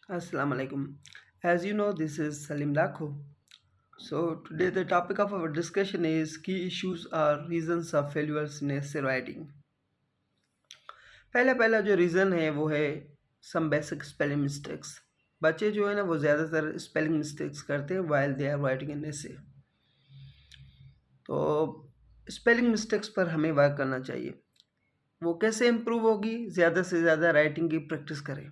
Assalamu alaikum. As you know, this is Salim Lakho. So today the topic of our discussion is key issues or reasons of failures in essay writing. पहला पहला जो reason है वो है some basic spelling mistakes. बच्चे जो है ना वो ज़्यादातर स्पेलिंग मिस्टेक्स करते हैं while they are writing an essay। तो स्पेलिंग मिस्टेक्स पर हमें वर्क करना चाहिए। वो कैसे इम्प्रूव होगी? ज़्यादा से ज़्यादा राइटिंग की प्रैक्टिस करें।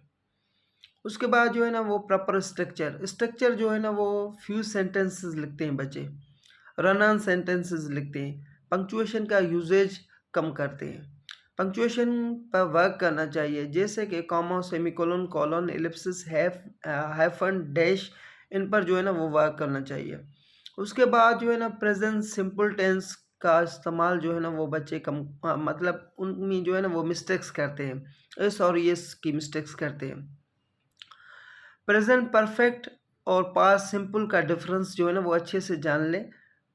उसके बाद जो है ना वो प्रॉपर स्ट्रक्चर जो है ना वो फ्यू सेंटेंसेस लिखते हैं बच्चे, रन ऑन सेंटेंसेस लिखते हैं, पंक्चुएशन का यूजेज कम करते हैं। पंक्चुएशन पर वर्क करना चाहिए, जैसे कि comma, semicolon, colon, ellipsis, hyphen, dash, इन पर जो है ना वो वर्क करना चाहिए। उसके बाद जो है ना प्रेजेंट सिंपल टेंस का इस्तेमाल जो है ना वो बच्चे कम मतलब उनमें जो है ना वो मिस्टेक्स करते हैं, एस और यस की मिस्टेक्स करते हैं। प्रेजेंट परफेक्ट और पास्ट सिंपल का डिफरेंस जो है ना वो अच्छे से जान लें।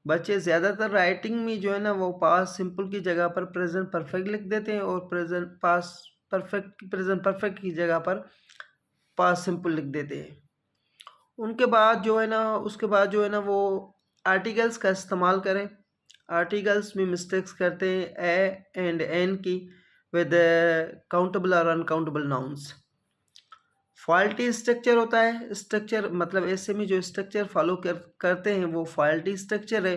बच्चे ज़्यादातर राइटिंग में जो है ना वो पास्ट सिंपल की जगह पर प्रेजेंट परफेक्ट लिख देते हैं और प्रेजेंट परफेक्ट की जगह पर पास्ट सिंपल लिख देते हैं। उनके बाद जो है ना उसके बाद जो है ना वो आर्टिकल्स का इस्तेमाल करें। आर्टिकल्स में मिस्टेक्स करते हैं ए एंड एन की विद काउंटेबल और अनकाउंटेबल नाउन्स। फॉल्टी स्ट्रक्चर होता है, स्ट्रक्चर मतलब ऐसे में जो स्ट्रक्चर फॉलो करते हैं वो फॉल्टी स्ट्रक्चर है।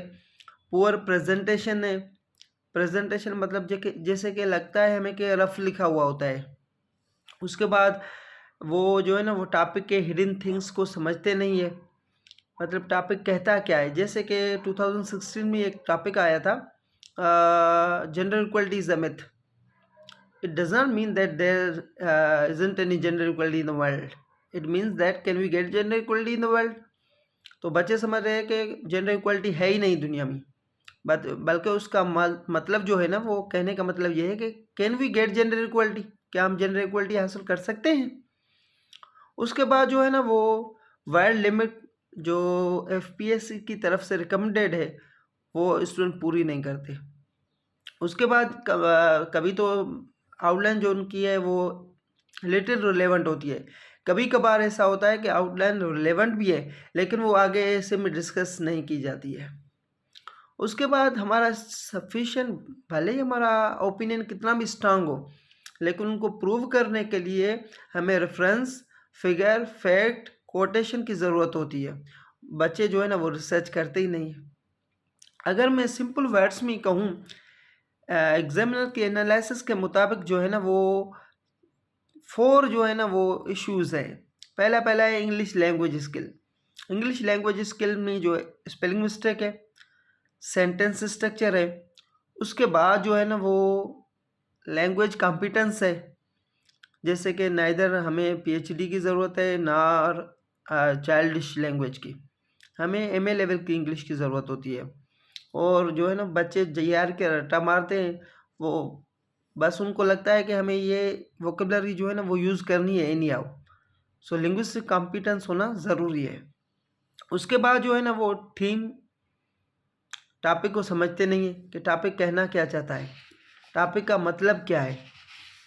पुअर प्रेजेंटेशन है। प्रेजेंटेशन मतलब जैसे कि लगता है हमें कि रफ लिखा हुआ होता है। उसके बाद वो जो है ना वो टॉपिक के हिडन थिंग्स को समझते नहीं है, मतलब टॉपिक कहता क्या है। जैसे कि 2016 में एक टॉपिक आया था, gender equality is a myth. It does not mean that there isn't any gender equality in the world. It means that can we get gender equality in the world? तो बच्चे समझ रहे हैं कि जेंडर इक्वलिटी है ही नहीं दुनिया में, बल्कि उसका मतलब जो है ना वो कहने का मतलब ये है कि can we get gender equality, क्या हम जेंडर इक्वलिटी हासिल कर सकते हैं। उसके बाद जो है ना वो वर्ल्ड लिमिट जो FPSC की तरफ से रिकमेंडेड है वो स्टूडेंट पूरी नहीं करते। उसके बाद कभी तो आउटलाइन जो उनकी है वो लिटिल रिलेवेंट होती है। कभी कभार ऐसा होता है कि आउटलाइन रिलेवेंट भी है लेकिन वो आगे ऐसे में डिस्कस नहीं की जाती है। उसके बाद हमारा सफिशिएंट, भले ही हमारा ओपिनियन कितना भी स्ट्रांग हो, लेकिन उनको प्रूव करने के लिए हमें रेफरेंस, फिगर, फैक्ट, कोटेशन की ज़रूरत होती है। बच्चे जो है ना वो रिसर्च करते ही नहीं है। अगर मैं सिंपल वर्ड्स में कहूँ, एग्जामिनर के एनालिसिस के मुताबिक जो है ना वो 4 जो है ना वो इश्यूज़ हैं। पहला है English language skill. English language skill में जो स्पेलिंग मिस्टेक है, सेंटेंस स्ट्रक्चर है। उसके बाद जो है ना वो लैंग्वेज कॉम्पिटेंस है, जैसे कि नाइदर हमें PhD की ज़रूरत है ना चाइल्डिश लैंग्वेज की, हमें MA लेवल की इंग्लिश की ज़रूरत होती है। और जो है ना बच्चे JR के रट्टा मारते हैं, वो बस उनको लगता है कि हमें ये वोकेबलरी जो है ना वो यूज़ करनी है any how. So linguistic competence होना ज़रूरी है। उसके बाद जो है ना वो थीम, टॉपिक को समझते नहीं है कि टॉपिक कहना क्या चाहता है, टॉपिक का मतलब क्या है,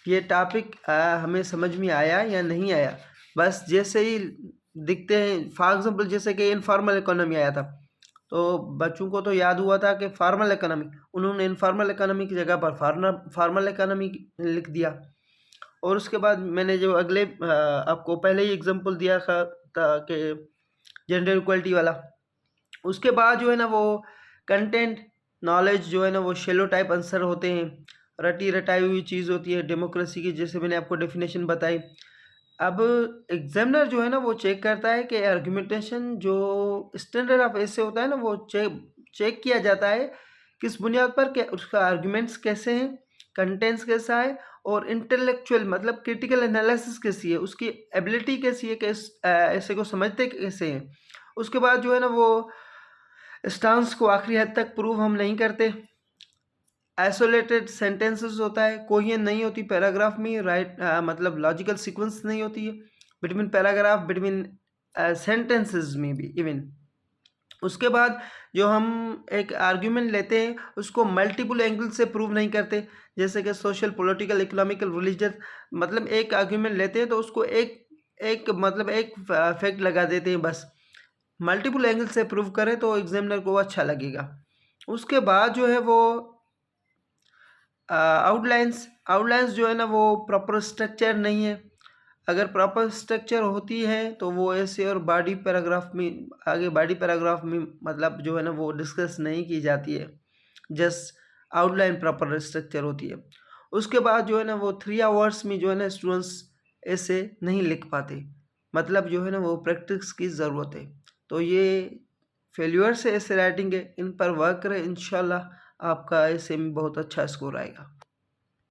ये टॉपिक हमें समझ में आया या नहीं आया। बस जैसे ही दिखते हैं, फॉर एग्जांपल जैसे कि इनफॉर्मल इकोनॉमी आया था तो बच्चों को तो याद हुआ था कि फॉर्मल इकोनॉमी, उन्होंने इनफॉर्मल इकोनॉमी की जगह पर फॉर्मल इकोनॉमी लिख दिया। और उसके बाद मैंने जो अगले आपको पहले ही एग्जांपल दिया था कि जेंडर इक्वलिटी वाला। उसके बाद जो है ना वो कंटेंट नॉलेज जो है ना वो शेलो टाइप आंसर होते हैं, रटी रटाई हुई चीज़ होती है डेमोक्रेसी की, जैसे मैंने आपको डेफिनेशन बताई। अब एग्जामिनर जो है ना वो चेक करता है कि आर्गुमेंटेशन जो स्टैंडर्ड ऑफ ऐसे होता है ना वो चेक किया जाता है किस बुनियाद पर, कि उसका आर्गुमेंट्स कैसे हैं, कंटेंट्स कैसा है, और इंटेलेक्चुअल मतलब क्रिटिकल एनालिसिस कैसी है, उसकी एबिलिटी कैसी है कि ऐसे को समझते कैसे हैं। उसके बाद जो है ना वो स्टांस को आखिरी हद तक प्रूव हम नहीं करते। आइसोलेटेड सेंटेंसेस होता है, कोहेरेंट नहीं होती पैराग्राफ में, राइट मतलब लॉजिकल सीक्वेंस नहीं होती है बिटवीन पैराग्राफ, बिटवीन सेंटेंसेस में भी इवन। उसके बाद जो हम एक आर्ग्यूमेंट लेते हैं उसको मल्टीपल एंगल से प्रूव नहीं करते, जैसे कि सोशल, पॉलिटिकल, इकोनॉमिकल, रिलीजियस, मतलब एक आर्ग्यूमेंट लेते हैं तो उसको एक एक मतलब एक फैक्ट लगा देते हैं बस। मल्टीपल एंगल से प्रूव करें तो एग्जामिनर को अच्छा लगेगा। उसके बाद जो है वो आउटलाइंस आउटलाइंस जो है ना वो प्रॉपर स्ट्रक्चर नहीं है। अगर प्रॉपर स्ट्रक्चर होती है तो वो ऐसे और बॉडी पैराग्राफ में आगे बॉडी पैराग्राफ में मतलब जो है ना वो डिस्कस नहीं की जाती है। जस्ट आउटलाइन प्रॉपर स्ट्रक्चर होती है। उसके बाद जो है ना वो 3 आवर्स में जो है ना स्टूडेंट्स ऐसे नहीं लिख पाते। मतलब जो है ना वो प्रैक्टिस की ज़रूरत है। तो ये फेल्यूर से ऐसे राइटिंग है, इन पर वर्क करें, इंशाल्लाह आपका ऐसे में बहुत अच्छा स्कोर आएगा।